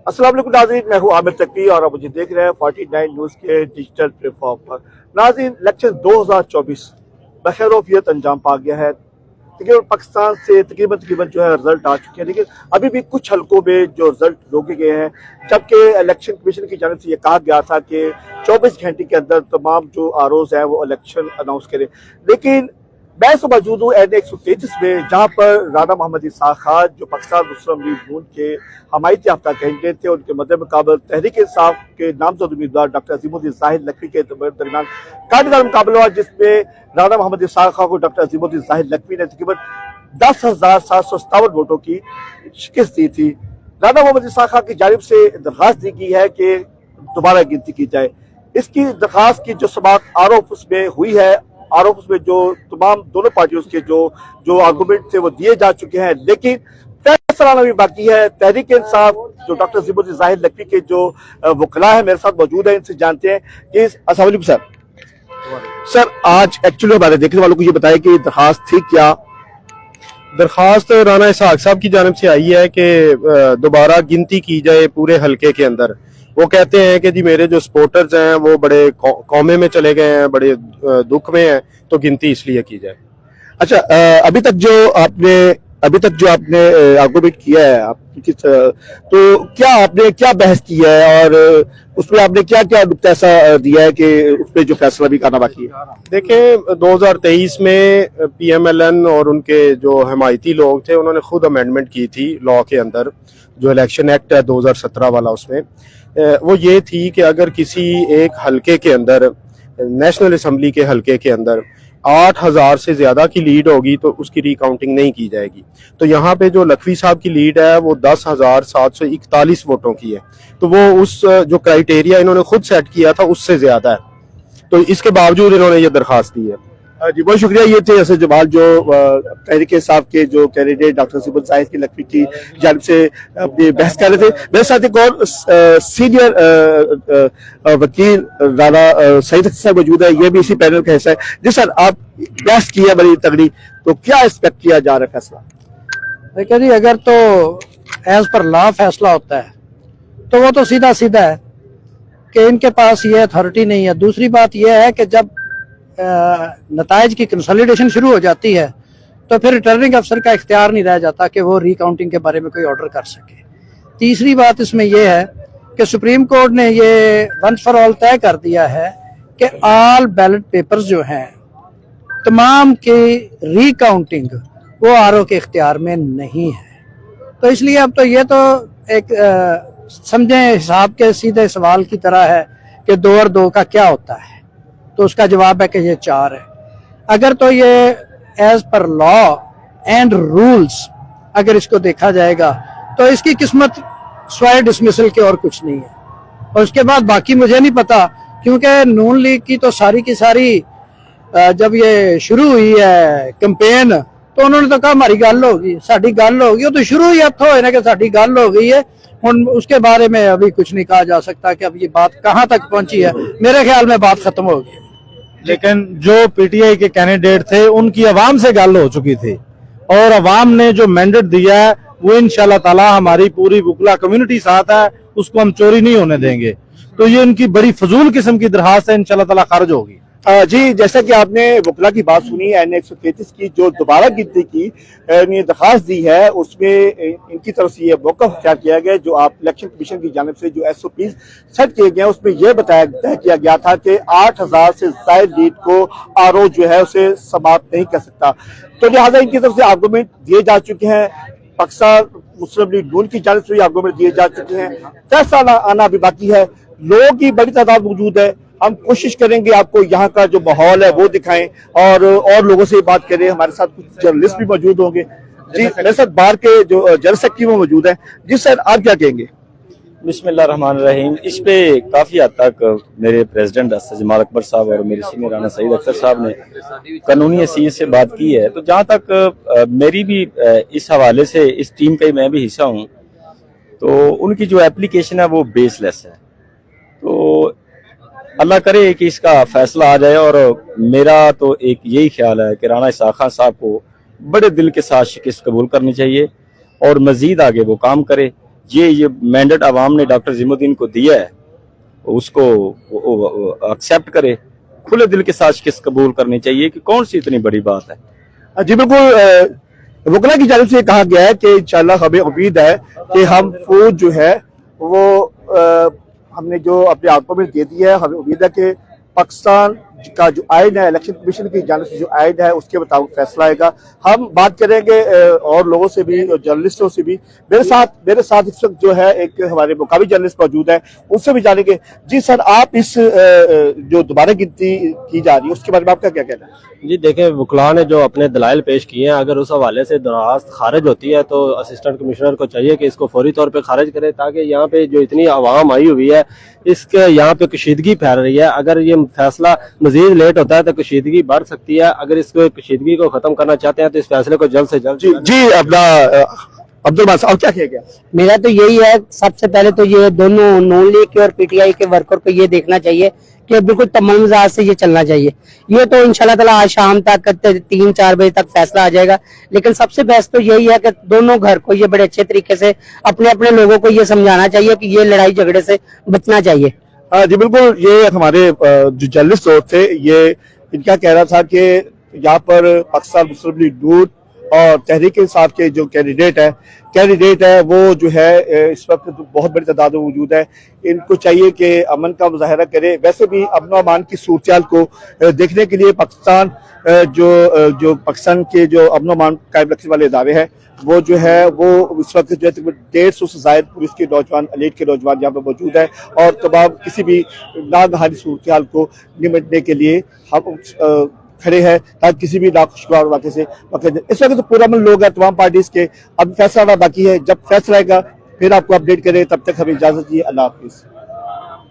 अस्सलाम वालेकुम नाज़रीन, मैं हूं आमिर तकवी और आप मुझे देख रहे हैं 49 न्यूज़ के डिजिटल प्लेटफॉर्म पर। नाज़रीन, इलेक्शन 2024 बखैरोफियत अंजाम पा गया है। तकरीबन पाकिस्तान से तकरीबन जो है रिजल्ट आ चुके हैं, लेकिन अभी भी कुछ हलकों में जो रिजल्ट रोके गए हैं, जबकि इलेक्शन कमीशन की जानिब से ये कहा गया था कि 24 घंटे के अंदर तमाम जो आरओज हैं वो इलेक्शन अनाउंस करें। लेकिन मैं तो मौजूद हूँ एन 133 में, जहाँ पर राना मोहम्मद इसहाक खान जो पाकिस्तान मुस्लिम लीग नून के हमायत याफ्ता कैंडिडेट थे, उनके मद्दे मुकाबल तहरीक इंसाफ के नामजद उम्मीदवार डॉक्टर अजीमुद्दीन जाहिद लखवी के दरमियान काटदार मुकाबला हुआ, जिसमें राना मोहम्मद इसहाक खान को डॉक्टर अजीमुद्दीन जाहिद लखवी ने तकरीबन 10,757 वोटों की शिकस्त दी थी। राना मोहम्मद इसहाक खान की जानिब से दरख्वास्त दी गई है कि दोबारा गिनती की जाए। इसकी दरख्वास्त की जो समाअत आरोप उसमें हुई है, आरोप उसमें जो तमाम दोनों पार्टियों के जो आर्गूमेंट थे वो दिए जा चुके हैं, लेकिन फैसला आना भी बाकी है। तहरीक इंसाफ जो डॉक्टर अजीमुद्दीन जाहिद लखवी के जो वकला है मेरे साथ मौजूद है, इनसे जानते हैं कि अस्सलाम वालेकुम सर, आज एक्चुअली हमारे देखने वालों को ये बताया कि दरखास्त थी क्या? दरखास्त राना इसहाक साहब की जानिब से आई है कि दोबारा गिनती की जाए पूरे हलके के अंदर। वो कहते हैं कि जी मेरे जो सपोर्टर्स हैं वो बड़े कौमे में चले गए हैं, बड़े दुख में हैं, तो गिनती इसलिए की जाए। अच्छा, अभी तक जो आपने आर्गूमेंट किया है, आप तो आपने क्या बहस की है और उसमें आपने क्या क्या नुक्ता ऐसा दिया है कि उसमें जो फैसला भी करना बाकी है? देखें, 2023 में पीएमएलएन और उनके जो हमायती लोग थे उन्होंने खुद अमेंडमेंट की थी लॉ के अंदर, जो इलेक्शन एक्ट है 2017 वाला, उसमें वो ये थी कि अगर किसी एक हलके के अंदर, नेशनल असम्बली के हलके के अंदर 8,000 से ज्यादा की लीड होगी तो उसकी रिकाउंटिंग नहीं की जाएगी। तो यहाँ पे जो लखवी साहब की लीड है वो 10,741 वोटों की है, तो वो उस जो क्राइटेरिया इन्होंने खुद सेट किया था उससे ज्यादा है, तो इसके बावजूद इन्होंने ये दरखास्त दी है। जी बहुत शुक्रिया। ये थे असद जमाल जो तहरीक इंसाफ के जो कैंडिडेट डॉक्टर अजीमुद्दीन जाहिद लखवी की जानिब से अपनी बहस कर रहे थे। मेरे साथ एक और सीनियर वकील राना सईद अख्तर साहब मौजूद है, ये भी इसी पैनल का हिस्सा है। जी सर, आप बहस की है बड़ी तगड़ी, तो क्या एक्सपेक्ट किया जा रहा है फैसला? देखिए जी, अगर तो एज पर लॉ फैसला होता है तो वो तो सीधा सीधा है कि इनके पास ये अथॉरिटी नहीं है। दूसरी बात यह है कि जब नताइज की कंसोलिडेशन शुरू हो जाती है तो फिर रिटर्निंग अफसर का इख्तियार नहीं रह जाता कि वो रिकाउंटिंग के बारे में कोई ऑर्डर कर सके। तीसरी बात इसमें यह है कि सुप्रीम कोर्ट ने ये वंस फॉर ऑल तय कर दिया है कि ऑल बैलेट पेपर्स जो हैं तमाम की रिकाउंटिंग वो आरओ के इख्तियार में नहीं है। तो इसलिए अब तो ये तो एक समझे हिसाब के सीधे सवाल की तरह है कि 2 और 2 का क्या होता है, तो उसका जवाब है कि ये 4 है। अगर तो ये as per law and rules अगर इसको देखा जाएगा तो इसकी किस्मत स्वाय डिसमिसल के और कुछ नहीं है। और उसके बाद बाकी मुझे नहीं पता, क्योंकि नून लीग की तो सारी की सारी जब ये शुरू हुई है कैंपेन तो उन्होंने तो कहा हमारी गल होगी, साड़ी गल होगी। वो तो शुरू ही हथ होए ना कि साड़ी गल हो गई है। हुन उसके बारे में अभी कुछ नहीं कहा जा सकता कि अब ये बात कहाँ तक पहुंची है। मेरे ख्याल में बात खत्म हो गई। लेकिन जो पीटीआई के कैंडिडेट थे उनकी अवाम से गल हो चुकी थी और अवाम ने जो मैंडेट दिया है वो इंशाल्लाह ताला हमारी पूरी वकला कम्युनिटी साथ है, उसको हम चोरी नहीं होने देंगे। तो ये उनकी बड़ी फजूल किस्म की दरखास्त है, इंशाल्लाह ताला खारिज होगी। जी, जैसा कि आपने वकला की बात सुनी, एन 133 की जो दोबारा गिनती की दरखास्त दी है, उसमें इनकी तरफ से ये मौक़िफ़ इख्तियार किया गया। जो आप इलेक्शन कमीशन की जानिब से जो SOPs सेट किए गए हैं उसमें यह तय किया गया था कि 8,000 से ज़ायद लीड को आरओ जो है उसे समाप्त नहीं कर सकता। तो लिहाजा इनकी तरफ से आर्गूमेंट दिए जा चुके हैं, पाकिस्तान मुस्लिम लीग नून की जानिब से भी आर्गूमेंट दिए जा चुके हैं। फैसला आना भी बाकी है। लोगों की बड़ी तादाद मौजूद है। हम कोशिश करेंगे आपको यहाँ का जो माहौल है वो दिखाएं और लोगों से बात करें। हमारे साथ कुछ जर्नलिस्ट भी मौजूद होंगे। जी, मेरे साथ बाहर के जो जनरल सेक्रेटरी वो मौजूद हैं। जी सर, आप क्या कहेंगे? बिस्मिल्लाहिर्रहमानिर्रहीम। इस पे काफ़ी हद तक मेरे प्रेसिडेंट असद जमाल अकबर साहब और मेरे सीनियर राना सईद अख्तर साहब ने कानूनी हैसियत से बात की है। तो जहाँ तक मेरी भी इस हवाले से, इस टीम का मैं भी हिस्सा हूँ, तो उनकी जो एप्लीकेशन है वो बेसलेस है। तो अल्लाह करे कि इसका फैसला आ जाए। और मेरा तो एक यही ख्याल है कि राना इसहाक खान साहब को बड़े दिल के साथ शिकस्त कबूल करनी चाहिए और मजीद आगे वो काम करे। یہ مینڈیٹ عوام نے ڈاکٹر عظیم الدین کو دیا ہے اس کو ایکسیپٹ کرے, کھلے دل کے ساتھ شکست قبول کرنی چاہیے کہ کون سی اتنی بڑی بات ہے. جی بالکل, وکلا کی جانب سے یہ کہا گیا ہے کہ انشاءاللہ ہمیں امید ہے کہ ہم فوج جو ہے وہ ہم نے جو اپنے ہاتھوں میں دے دی ہے, ہمیں امید ہے کہ پاکستان کا جو آئین ہے, الیکشن کمیشن کی جانب سے جو آئین ہے اس کے مطابق فیصلہ آئے گا. ہم بات کریں گے اور لوگوں سے بھی, جرنلسٹوں سے بھی. میرے ساتھ اس وقت جو ہے ایک ہمارے مقامی جرنلسٹ موجود ہے, ان سے بھی جانیں گے. جی سر, آپ اس جو دوبارہ گنتی کی جا رہی ہے اس کے بارے میں آپ کا کیا کہنا ہے؟ جی دیکھیں, وکلاء نے جو اپنے دلائل پیش کیے ہیں, اگر اس حوالے سے درخواست خارج ہوتی ہے تو اسسٹنٹ کمشنر کو چاہیے کہ اس کو فوری طور پہ خارج کرے, تاکہ یہاں پہ جو اتنی عوام آئی ہوئی ہے اس کے یہاں پہ کشیدگی پھیل رہی ہے. اگر یہ فیصلہ مزید لیٹ ہوتا ہے تو کشیدگی بڑھ سکتی ہے. اگر اس کو کشیدگی کو ختم کرنا چاہتے ہیں تو اس فیصلے کو جلد سے جلد. جی اپنا عبدالباسط اور کیا کیا گیا؟ میرا تو یہی ہے, سب سے پہلے تو یہ دونوں نون لیگ کے اور پی ٹی آئی کے ورکر کو یہ دیکھنا چاہیے کہ بالکل تمام مزاج سے یہ چلنا چاہیے. یہ تو انشاءاللہ تعالی آج شام تک 3-4 بجے تک فیصلہ آ جائے گا, لیکن سب سے بیسٹ تو یہی ہے کہ دونوں گھر کو یہ بڑے اچھے طریقے سے اپنے لوگوں کو یہ سمجھانا چاہیے کہ یہ لڑائی جھگڑے سے بچنا چاہیے. جی بالکل, یہ ہمارے جو جرنلسٹ تھے, یہ ان کا کہنا تھا کہ یہاں پر پاکستان مسلم لیگ نون اور تحریک انصاف کے جو کینڈیڈیٹ ہے وہ جو ہے اس وقت بہت بڑی تعداد میں موجود ہے. ان کو چاہیے کہ امن کا مظاہرہ کرے. ویسے بھی امن و امان کی صورتحال کو دیکھنے کے لیے پاکستان جو پاکستان کے جو امن و امان قائم رکھنے والے ادارے ہیں وہ جو ہے وہ اس وقت جو ہے 150 سے زائد پولیس کے نوجوان, ایلیٹ کے نوجوان یہاں پہ موجود ہیں, اور تمام کسی بھی ناگہانی صورتحال کو نمٹنے کے لیے ہم کھڑے ہیں تاکہ کسی بھی ناخوشگوار واقعے سے اس وقت تو پورا من لوگ ہیں تمام پارٹیز کے. اب فیصلہ آنا باقی ہے, جب فیصلہ آئے گا پھر آپ کو اپڈیٹ کریں. تب تک ہمیں اجازت دیجیے, اللہ حافظ.